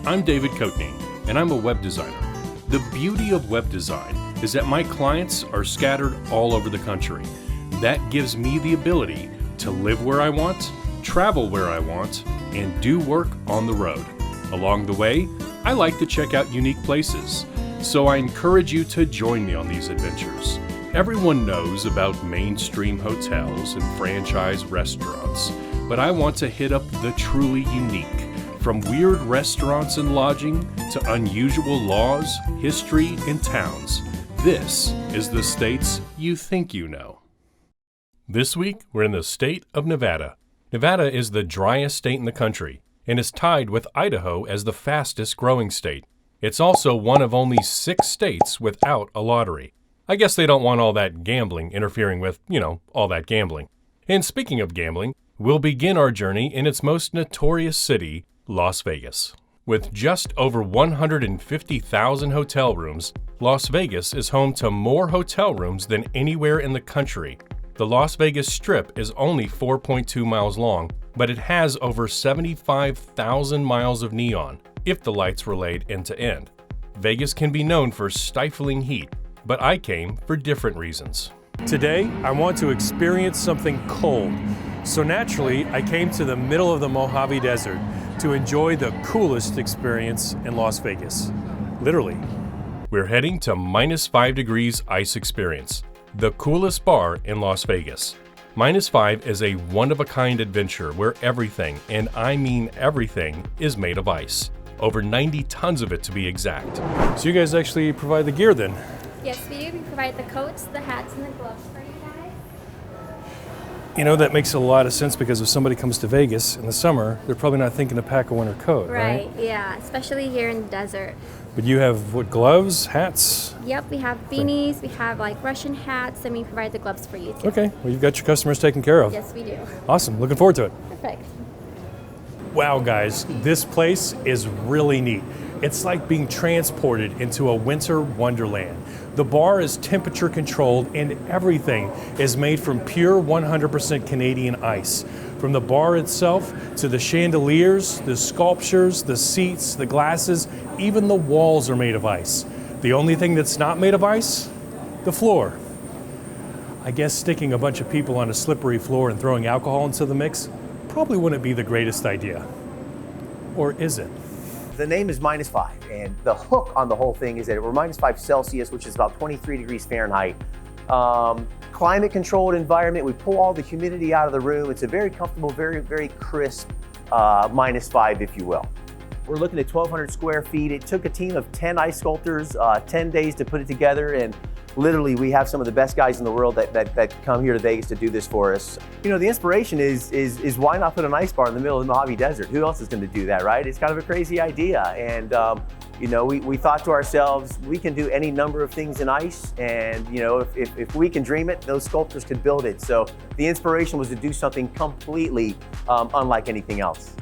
I'm David Coatney, and I'm a web designer. The beauty of web design is that my clients are scattered all over the country. That gives me the ability to live where I want, travel where I want, and do work on the road. Along the way, I like to check out unique places, so I encourage you to join me on these adventures. Everyone knows about mainstream hotels and franchise restaurants, but I want to hit up the truly unique. From weird restaurants and lodging to unusual laws, history, and towns, this is the states you think you know. This week, we're in the state of Nevada. Nevada is the driest state in the country and is tied with Idaho as the fastest growing state. It's also one of only 6 states without a lottery. I guess they don't want all that gambling interfering with, all that gambling. And speaking of gambling, we'll begin our journey in its most notorious city, Las Vegas. With just over 150,000 hotel rooms, Las Vegas is home to more hotel rooms than anywhere in the country. The Las Vegas Strip is only 4.2 miles long, but it has over 75,000 miles of neon, if the lights were laid end to end. Vegas can be known for stifling heat, but I came for different reasons. Today, I want to experience something cold. So naturally, I came to the middle of the Mojave Desert to enjoy the coolest experience in Las Vegas. Literally. We're heading to -5 degrees ice experience, the coolest bar in Las Vegas. -5 is a one-of-a-kind adventure where everything, and I mean everything, is made of ice. Over 90 tons of it to be exact. So you guys actually provide the gear then? Yes, we do. We provide the coats, the hats, and the gloves for you guys. That makes a lot of sense because if somebody comes to Vegas in the summer, they're probably not thinking to pack a winter coat, right? Right, yeah, especially here in the desert. But you have, what, gloves, hats? Yep, we have beanies, we have Russian hats, and we provide the gloves for you too. Okay, well, you've got your customers taken care of. Yes, we do. Awesome, looking forward to it. Perfect. Wow, guys, this place is really neat. It's like being transported into a winter wonderland. The bar is temperature controlled and everything is made from pure 100% Canadian ice. From the bar itself to the chandeliers, the sculptures, the seats, the glasses, even the walls are made of ice. The only thing that's not made of ice? The floor. I guess sticking a bunch of people on a slippery floor and throwing alcohol into the mix probably wouldn't be the greatest idea. Or is it? The name is -5, and the hook on the whole thing is that we're -5 Celsius, which is about 23 degrees Fahrenheit. Climate controlled environment. We pull all the humidity out of the room. It's a very comfortable, very, very crisp -5, if you will. We're looking at 1,200 square feet. It took a team of 10 ice sculptors, 10 days to put it together, and literally we have some of the best guys in the world that come here to Vegas to do this for us. The inspiration is why not put an ice bar in the middle of the Mojave Desert? Who else is going to do that, right? It's kind of a crazy idea, and we thought to ourselves, we can do any number of things in ice, and if we can dream it, those sculptors could build it. So the inspiration was to do something completely unlike anything else.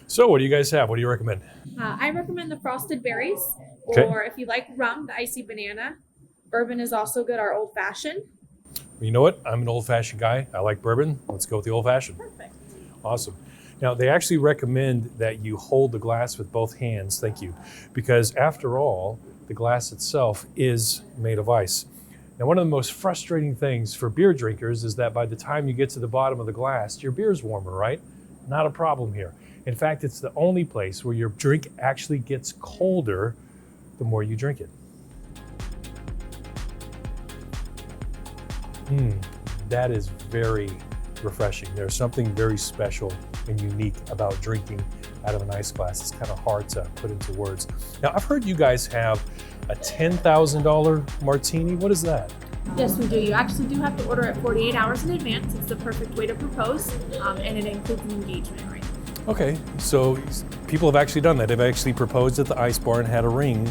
So what do you guys have? What do you recommend? I recommend the frosted berries, Okay. or if you like rum, the icy banana. Bourbon is also good, our old fashioned. You know what? I'm an old-fashioned guy. I like bourbon. Let's go with the old-fashioned. Perfect. Awesome. Now, they actually recommend that you hold the glass with both hands, thank you, because after all, the glass itself is made of ice. Now, one of the most frustrating things for beer drinkers is that by the time you get to the bottom of the glass, your beer's warmer, right? Not a problem here. In fact, it's the only place where your drink actually gets colder the more you drink it. That is very refreshing. There's something very special and unique about drinking out of an ice glass. It's kind of hard to put into words. Now, I've heard you guys have a $10,000 martini. What is that? Yes, we do. You actually do have to order it 48 hours in advance. It's the perfect way to propose, and it includes an engagement ring. Okay, so people have actually done that. They've actually proposed at the ice bar and had a ring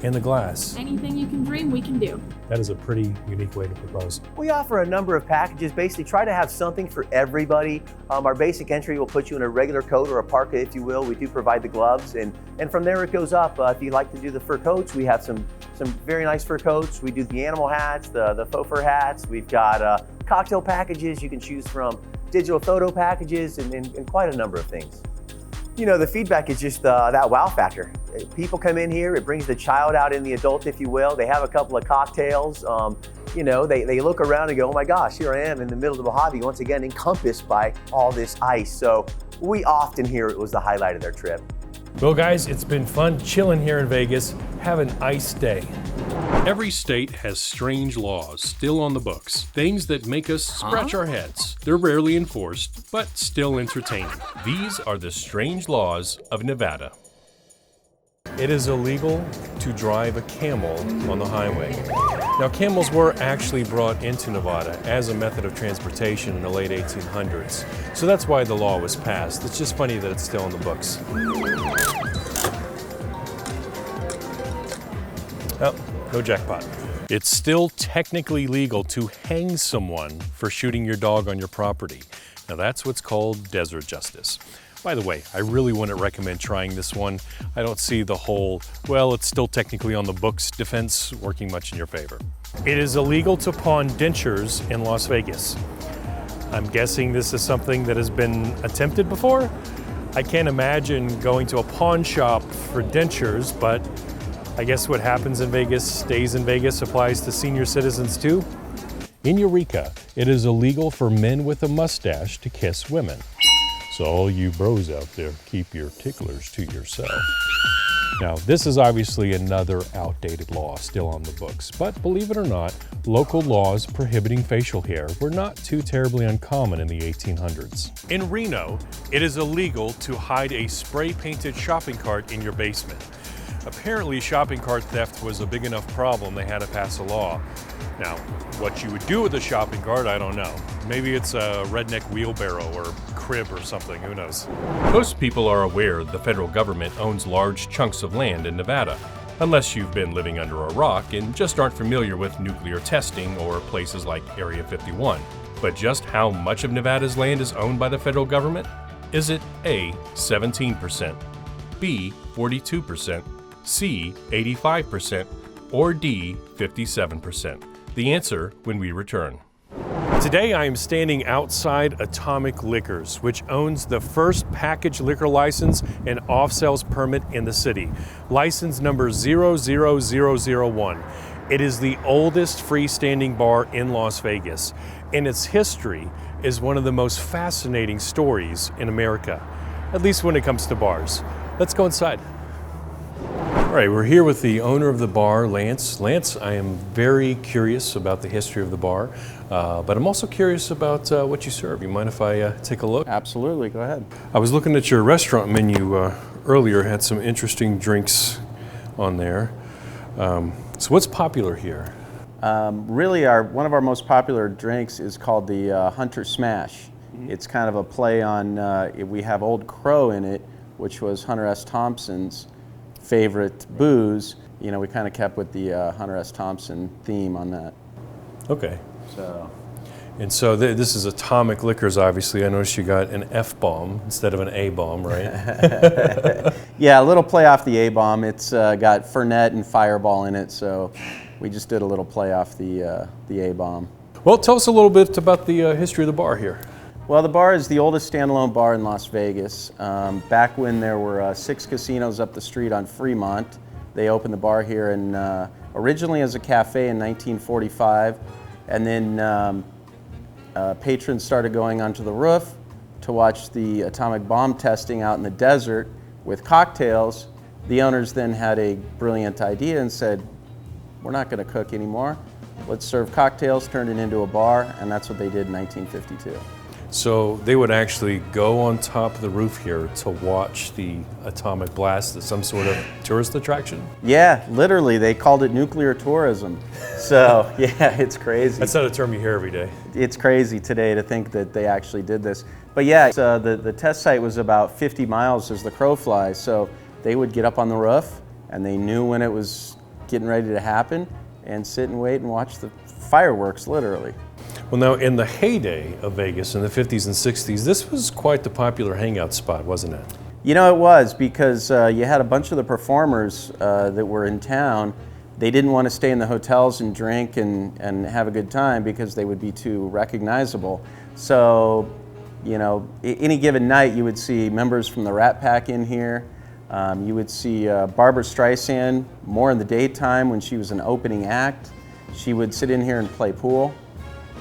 in the glass. Anything you can dream, we can do. That is a pretty unique way to propose. We offer a number of packages, basically try to have something for everybody. Our basic entry will put you in a regular coat or a parka, if you will. We do provide the gloves, and from there it goes up. If you'd like to do the fur coats, we have some very nice fur coats. We do the animal hats, the faux fur hats. We've got cocktail packages you can choose from, digital photo packages, and quite a number of things. You know, the feedback is just that wow factor. People come in here, it brings the child out in the adult, if you will. They have a couple of cocktails. You know, they look around and go, oh my gosh, here I am in the middle of the Mojave, once again encompassed by all this ice. So we often hear it was the highlight of their trip. Well, guys, it's been fun chilling here in Vegas. Have an ice day. Every state has strange laws still on the books, things that make us scratch our heads. They're rarely enforced, but still entertaining. These are the strange laws of Nevada. It is illegal to drive a camel on the highway. Now, camels were actually brought into Nevada as a method of transportation in the late 1800s. So that's why the law was passed. It's just funny that it's still in the books. Oh, no jackpot. It's still technically legal to hang someone for shooting your dog on your property. Now, that's what's called desert justice. By the way, I really wouldn't recommend trying this one. I don't see the whole, well, it's still technically on the books defense working much in your favor. It is illegal to pawn dentures in Las Vegas. I'm guessing this is something that has been attempted before. I can't imagine going to a pawn shop for dentures, but I guess what happens in Vegas stays in Vegas applies to senior citizens too. In Eureka, it is illegal for men with a mustache to kiss women. So all you bros out there, keep your ticklers to yourself. Now, this is obviously another outdated law still on the books, but believe it or not, local laws prohibiting facial hair were not too terribly uncommon in the 1800s. In Reno, it is illegal to hide a spray-painted shopping cart in your basement. Apparently, shopping cart theft was a big enough problem they had to pass a law. Now, what you would do with a shopping cart, I don't know. Maybe it's a redneck wheelbarrow or crib or something, who knows? Most people are aware the federal government owns large chunks of land in Nevada, unless you've been living under a rock and just aren't familiar with nuclear testing or places like Area 51. But just how much of Nevada's land is owned by the federal government? Is it A, 17%, B, 42%, C, 85%, or D, 57%? The answer when we return. Today I am standing outside Atomic Liquors, which owns the first packaged liquor license and off-sales permit in the city. License number 00001. It is the oldest freestanding bar in Las Vegas, and its history is one of the most fascinating stories in America, at least when it comes to bars. Let's go inside. All right, we're here with the owner of the bar, Lance. Lance, I am very curious about the history of the bar, but I'm also curious about what you serve. You mind if I take a look? Absolutely, go ahead. I was looking at your restaurant menu earlier, had some interesting drinks on there. So what's popular here? Really, one of our most popular drinks is called the Hunter Smash. It's kind of a play on, we have Old Crow in it, which was Hunter S. Thompson's favorite booze. You know, we kind of kept with the Hunter S. Thompson theme on that. Okay. So. And so this is Atomic Liquors, obviously. I noticed you got an F-bomb instead of an A-bomb, right? Yeah, a little play off the A-bomb. It's got Fernet and Fireball in it, so we just did a little play off the A-bomb. Well, tell us a little bit about the history of the bar here. Well, the bar is the oldest standalone bar in Las Vegas. Back when there were 6 casinos up the street on Fremont, they opened the bar here originally as a cafe in 1945, and then patrons started going onto the roof to watch the atomic bomb testing out in the desert with cocktails. The owners then had a brilliant idea and said, we're not going to cook anymore. Let's serve cocktails, turned it into a bar, and that's what they did in 1952. So they would actually go on top of the roof here to watch the atomic blast as some sort of tourist attraction? Yeah, literally, they called it nuclear tourism. So, yeah, it's crazy. That's not a term you hear every day. It's crazy today to think that they actually did this. But yeah, the test site was about 50 miles as the crow flies, so they would get up on the roof, and they knew when it was getting ready to happen, and sit and wait and watch the fireworks, literally. Well, now, in the heyday of Vegas in the 50s and 60s, this was quite the popular hangout spot, wasn't it? You know, it was, because you had a bunch of the performers that were in town. They didn't want to stay in the hotels and drink and have a good time because they would be too recognizable. So you know, any given night you would see members from the Rat Pack in here. You would see Barbara Streisand more in the daytime when she was an opening act. She would sit in here and play pool,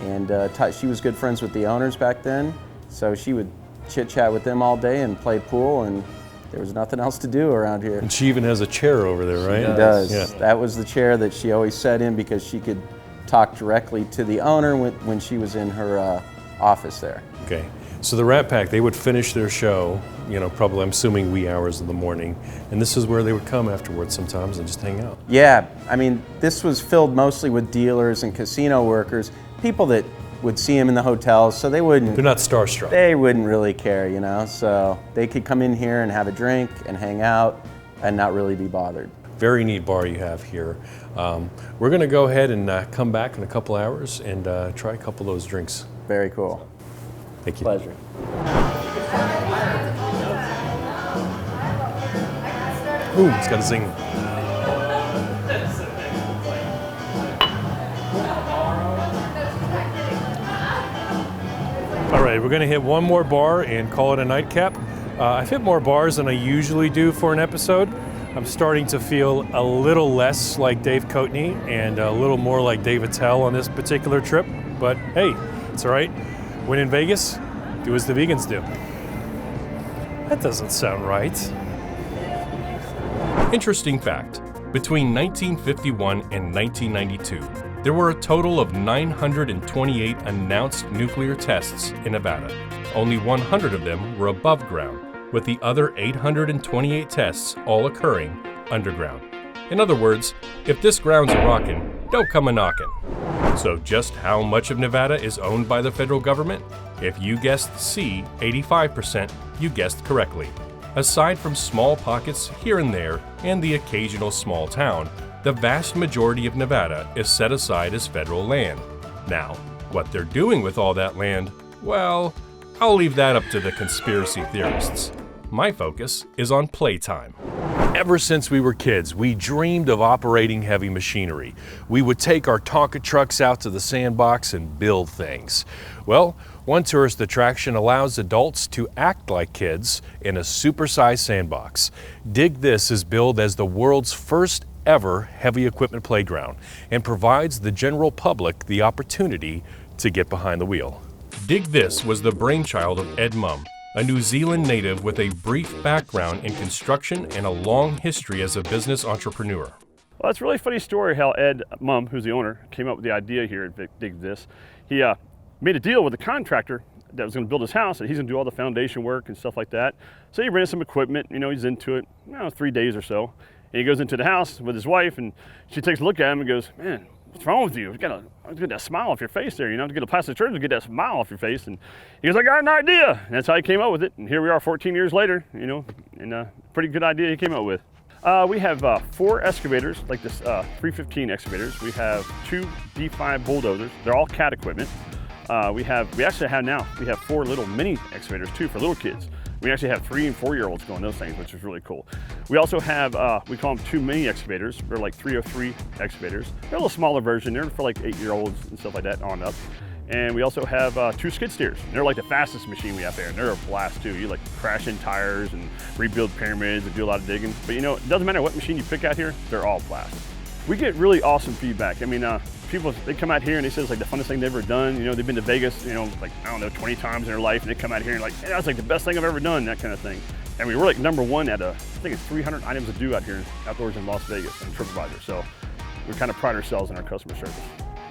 and she was good friends with the owners back then, so she would chit-chat with them all day and play pool, and there was nothing else to do around here. And she even has a chair over there, right? She does. Yeah. That was the chair that she always sat in because she could talk directly to the owner when she was in her office there. Okay. So the Rat Pack, they would finish their show, you know, probably, I'm assuming, wee hours of the morning, and this is where they would come afterwards sometimes and just hang out. Yeah, I mean, this was filled mostly with dealers and casino workers, people that would see him in the hotels, so they wouldn't. They're not starstruck. They wouldn't really care, you know, so they could come in here and have a drink and hang out and not really be bothered. Very neat bar you have here. We're going to go ahead and come back in a couple hours and try a couple of those drinks. Very cool. Thank you. Pleasure. Ooh, it's got a zing. All right, we're going to hit one more bar and call it a nightcap. I've hit more bars than I usually do for an episode. I'm starting to feel a little less like Dave Coatney and a little more like Dave Attell on this particular trip. But hey, it's all right. When in Vegas, do as the vegans do. That doesn't sound right. Interesting fact, between 1951 and 1992, there were a total of 928 announced nuclear tests in Nevada. Only 100 of them were above ground, with the other 828 tests all occurring underground. In other words, if this ground's a rockin', don't come a-knockin'. So just how much of Nevada is owned by the federal government? If you guessed C, 85%, you guessed correctly. Aside from small pockets here and there and the occasional small town, the vast majority of Nevada is set aside as federal land. Now, what they're doing with all that land, well, I'll leave that up to the conspiracy theorists. My focus is on playtime. Ever since we were kids, we dreamed of operating heavy machinery. We would take our Tonka trucks out to the sandbox and build things. Well, one tourist attraction allows adults to act like kids in a supersized sandbox. Dig This is billed as the world's first ever heavy equipment playground and provides the general public the opportunity to get behind the wheel. Dig This was the brainchild of Ed Mumm, a New Zealand native with a brief background in construction and a long history as a business entrepreneur. Well, it's a really funny story how Ed Mumm, who's the owner, came up with the idea here at Dig This. He made a deal with a contractor that was going to build his house, and he's going to do all the foundation work and stuff like that. So he rented some equipment, you know, he's into it, 3 days or so. And he goes into the house with his wife, and she takes a look at him and goes, "Man, what's wrong with you? You gotta get that smile off your face there, you know, to get a plastic surgeon to get that smile off your face." And he goes, "I got an idea." And that's how he came up with it. And here we are 14 years later, you know, and a pretty good idea he came up with. We have 4 excavators, like this 315 excavators. We have 2 D5 bulldozers. They're all CAT equipment. We actually have 4 little mini excavators too for little kids. We actually have 3 and 4-year-olds going those things, which is really cool. We also have, we call them 2 mini excavators. They're like 303 excavators. They're a little smaller version. They're for like 8-year-olds and stuff like that on up. And we also have 2 skid steers. They're like the fastest machine we have there, and they're a blast too. You like crash in tires and rebuild pyramids and do a lot of digging. But you know, it doesn't matter what machine you pick out here, they're all blast. We get really awesome feedback. I mean, people, they come out here and they say it's like the funnest thing they've ever done. You know, they've been to Vegas, you know, like, I don't know, 20 times in their life, and they come out here and like, hey, that's like the best thing I've ever done, that kind of thing. And we're like #1 at I think it's 300 items to do out here outdoors in Las Vegas on TripAdvisor. So we kind of pride ourselves in our customer service.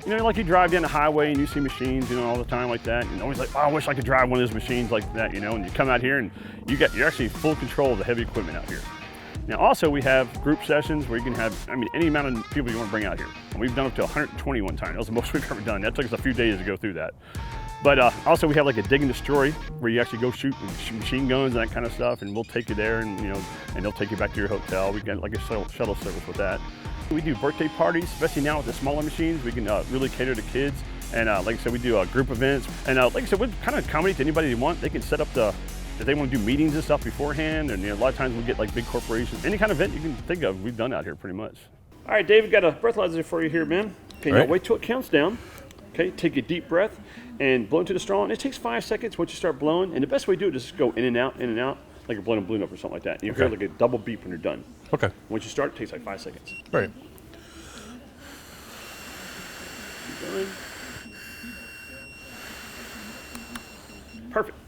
You know, like you drive down the highway and you see machines, you know, all the time like that, and always like, oh, I wish I could drive one of those machines like that, you know, and you come out here and you're actually full control of the heavy equipment out here. Now also we have group sessions where you can have, any amount of people you want to bring out here. And we've done up to 121 times. That was the most we've ever done. That took us a few days to go through that. But also we have like a dig and destroy where you actually go shoot machine guns and that kind of stuff, and we'll take you there, and you know, and they'll take you back to your hotel. We got like a shuttle service with that. We do birthday parties, especially now with the smaller machines. We can really cater to kids. And like I said, we do group events. And like I said, we kind of accommodate to anybody they want. They can set up if they want to do meetings and stuff beforehand. And you know, a lot of times we get like big corporations. Any kind of event you can think of, we've done out here pretty much. All right, Dave, we've got a breathalyzer for you here, man. Okay, now wait till it counts down. Okay, take a deep breath. and blow into the straw, and it takes 5 seconds once you start blowing. And the best way to do it is just go in and out, like you're blowing a balloon up or something like that. And you hear like a double beep when you're done. Okay. Once you start, it takes like 5 seconds. Right. Keep going. Perfect.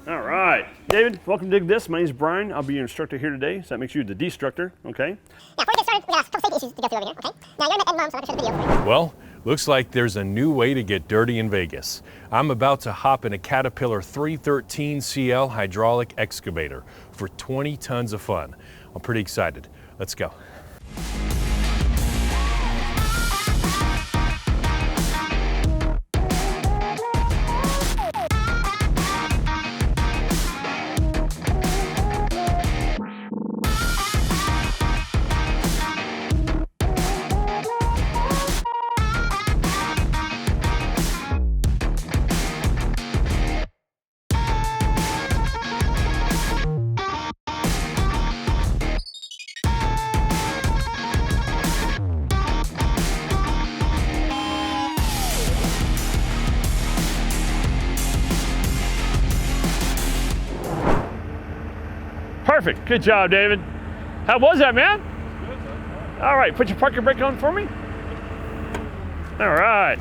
All right, David, welcome to Dig This. My name is Brian. I'll be your instructor here today, so that makes you the destructor, okay? Now, before we get started, we have a couple safety issues to go through over here, okay? Now, you're gonna met Ed Mom, so I'm gonna show the video for you. Well, looks like there's a new way to get dirty in Vegas. I'm about to hop in a Caterpillar 313 CL hydraulic excavator for 20 tons of fun. I'm pretty excited. Let's go. Perfect, good job, David. How was that, man? All right, put your parking brake on for me. All right,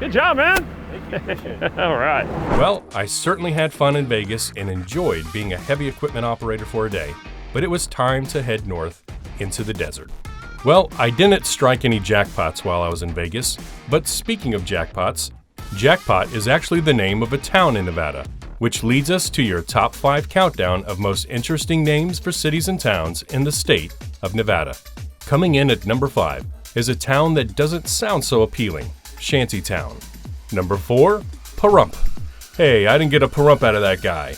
good job, man. All right. Well, I certainly had fun in Vegas and enjoyed being a heavy equipment operator for a day, but it was time to head north into the desert. Well, I didn't strike any jackpots while I was in Vegas, but speaking of jackpots, Jackpot is actually the name of a town in Nevada, which leads us to your top 5 countdown of most interesting names for cities and towns in the state of Nevada. Coming in at number 5 is a town that doesn't sound so appealing, Shantytown. Number 4, Pahrump. Hey, I didn't get a Pahrump out of that guy.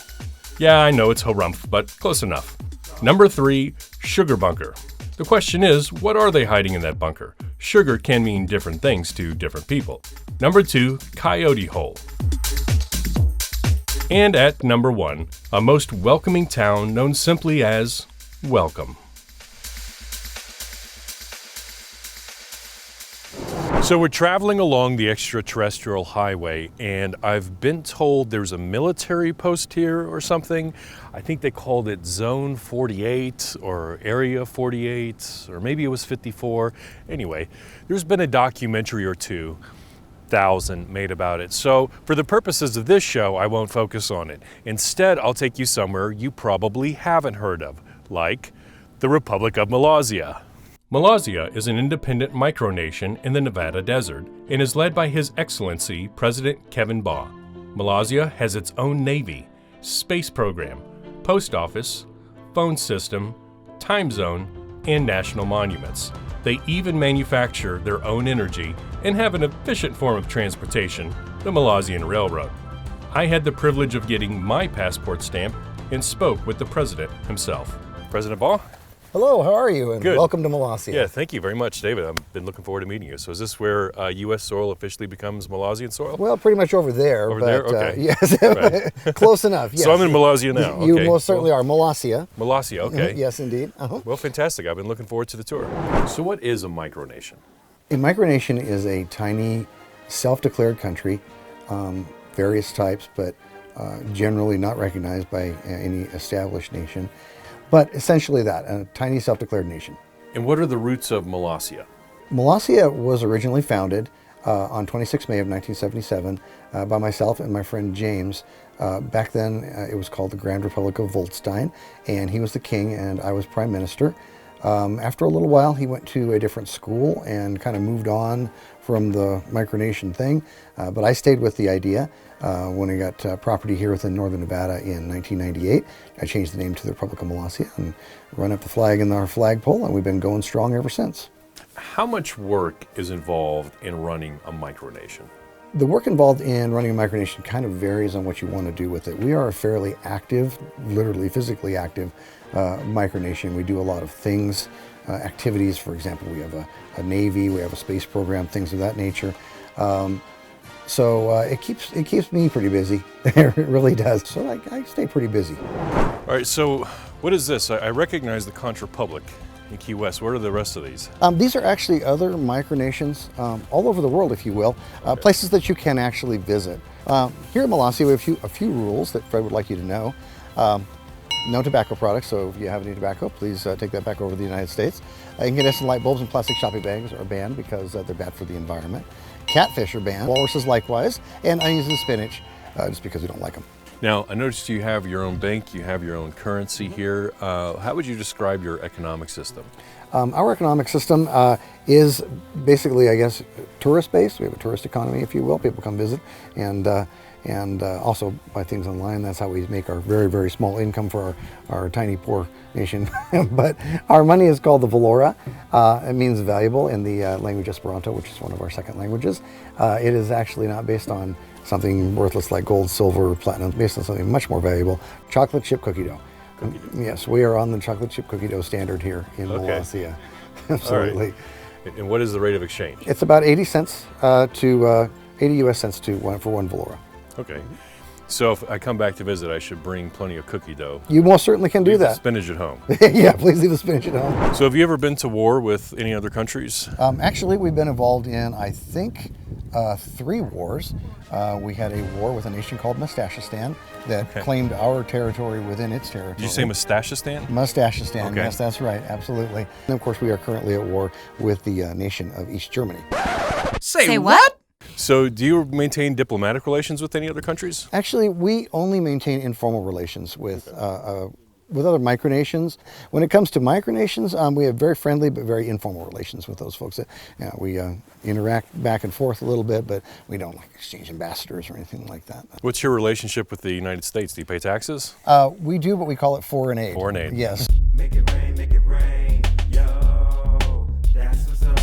Yeah, I know it's Harumph, but close enough. Number 3, Sugar Bunker. The question is, what are they hiding in that bunker? Sugar can mean different things to different people. Number 2, Coyote Hole. And at number 1, a most welcoming town known simply as Welcome. So we're traveling along the extraterrestrial highway, and I've been told there's a military post here or something. I think they called it Zone 48 or Area 48, or maybe it was 54. Anyway, there's been a documentary or 2,000 made about it. So for the purposes of this show, I won't focus on it. Instead, I'll take you somewhere you probably haven't heard of, like the Republic of Molossia. Molossia is an independent micronation in the Nevada desert and is led by His Excellency President Kevin Baugh. Molossia has its own navy, space program, post office, phone system, time zone, and national monuments. They even manufacture their own energy and have an efficient form of transportation, the Molossian Railroad. I had the privilege of getting my passport stamp and spoke with the president himself. President Baugh? Hello, how are you? And Good. welcome to Molossia. Yeah, thank you very much, David. I've been looking forward to meeting you. So is this where U.S. soil officially becomes Molossian soil? Well, pretty much over there. Over but, there? Okay. Yes, Right. close enough. Yes. So I'm in Molossia now. You Okay. most certainly are. Molossia. Molossia, okay. Yes, indeed. Well, fantastic. I've been looking forward to the tour. So what is a micronation? A micronation is a tiny, self-declared country, various types, but generally not recognized by any established nation. But essentially that, a tiny self-declared nation. And what are the roots of Molossia? Molossia was originally founded on 26 May of 1977 by myself and my friend James. Back then it was called the Grand Republic of Volstein, and he was the king and I was prime minister. After a little while he went to a different school and kind of moved on from the micronation thing, but I stayed with the idea. When I got property here within northern Nevada in 1998, I changed the name to the Republic of Molossia and run up the flag in our flagpole, and we've been going strong ever since. How much work is involved in running a micronation? The work involved in running a micronation kind of varies on what you want to do with it. We are a fairly active, literally physically active micronation. We do a lot of things, activities. For example, we have a Navy, we have a space program, things of that nature. So it keeps me pretty busy. It really does. So I stay pretty busy. All right, so what is this? I recognize the Conch Republic. in Key West. What are the rest of these? These are actually other micronations all over the world, if you will, places that you can actually visit. Here in Molossia, we have a few rules that Fred would like you to know. No tobacco products, so if you have any tobacco, please take that back over to the United States. Incandescent light bulbs and plastic shopping bags are banned because they're bad for the environment. Catfish are banned, walruses likewise, and onions and spinach, just because we don't like them. Now, I noticed you have your own bank, you have your own currency here. How would you describe your economic system? Our economic system is basically, I guess, tourist-based. We have a tourist economy, if you will. People come visit and also buy things online. That's how we make our very, very small income for our tiny, poor nation. But our money is called the Valora. It means valuable in the language Esperanto, which is one of our second languages. It is actually not based on something worthless like gold, silver, or platinum. It's based on something much more valuable, chocolate chip cookie dough. Yes, we are on the chocolate chip cookie dough standard here in Molossia. Absolutely. Right. And what is the rate of exchange? It's about 80 cents to 80 US cents for one Valora. Okay. So if I come back to visit, I should bring plenty of cookie dough. You most certainly can do Leave the that. spinach at home. Yeah, please leave the spinach at home. So have you ever been to war with any other countries? Actually, we've been involved in, I think, 3 wars. We had a war with a nation called Mustachistan that claimed our territory within its territory. Did you say Mustachistan? Mustachistan, Okay. yes, that's right, absolutely. And of course, we are currently at war with the nation of East Germany. Say what? So do you maintain diplomatic relations with any other countries? Actually, we only maintain informal relations with other micronations. When it comes to micronations, we have very friendly but very informal relations with those folks. We interact back and forth a little bit, but we don't like exchange ambassadors or anything like that. What's your relationship with the United States? Do you pay taxes? We do, but we call it foreign aid. Foreign aid. Yes. Make it rain, yo, that's what's up.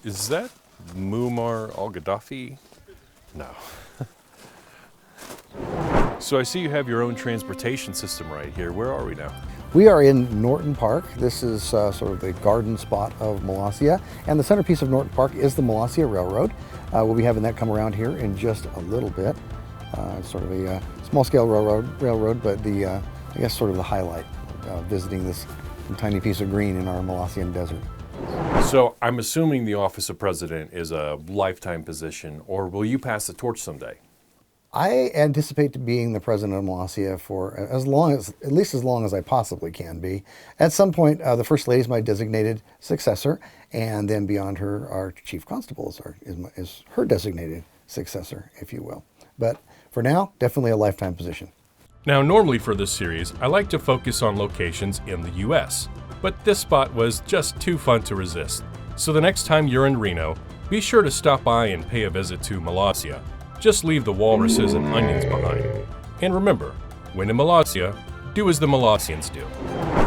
Is that Muammar al-Gaddafi? No. So I see you have your own transportation system right here. Where are we now? We are in Norton Park. This is sort of the garden spot of Molossia, and the centerpiece of Norton Park is the Molossia Railroad. We'll be having that come around here in just a little bit. It's sort of a small-scale railroad, but I guess sort of the highlight of visiting this tiny piece of green in our Molossian desert. So I'm assuming the office of president is a lifetime position, or will you pass the torch someday? I anticipate being the president of Molossia for at least as long as I possibly can be. At some point, the First Lady is my designated successor, and then beyond her, our Chief Constable is her designated successor, if you will. But for now, definitely a lifetime position. Now, normally for this series, I like to focus on locations in the US, but this spot was just too fun to resist. So the next time you're in Reno, be sure to stop by and pay a visit to Molossia. Just leave the walruses and onions behind. And remember, when in Molossia, do as the Molossians do.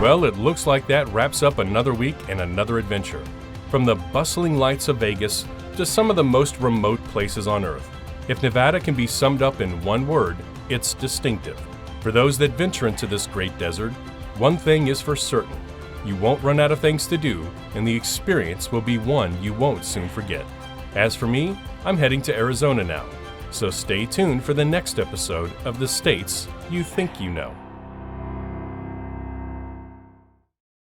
Well, it looks like that wraps up another week and another adventure. From the bustling lights of Vegas to some of the most remote places on Earth. If Nevada can be summed up in one word, it's distinctive. For those that venture into this great desert, one thing is for certain. You won't run out of things to do, and the experience will be one you won't soon forget. As for me, I'm heading to Arizona now. So stay tuned for the next episode of The States You Think You Know.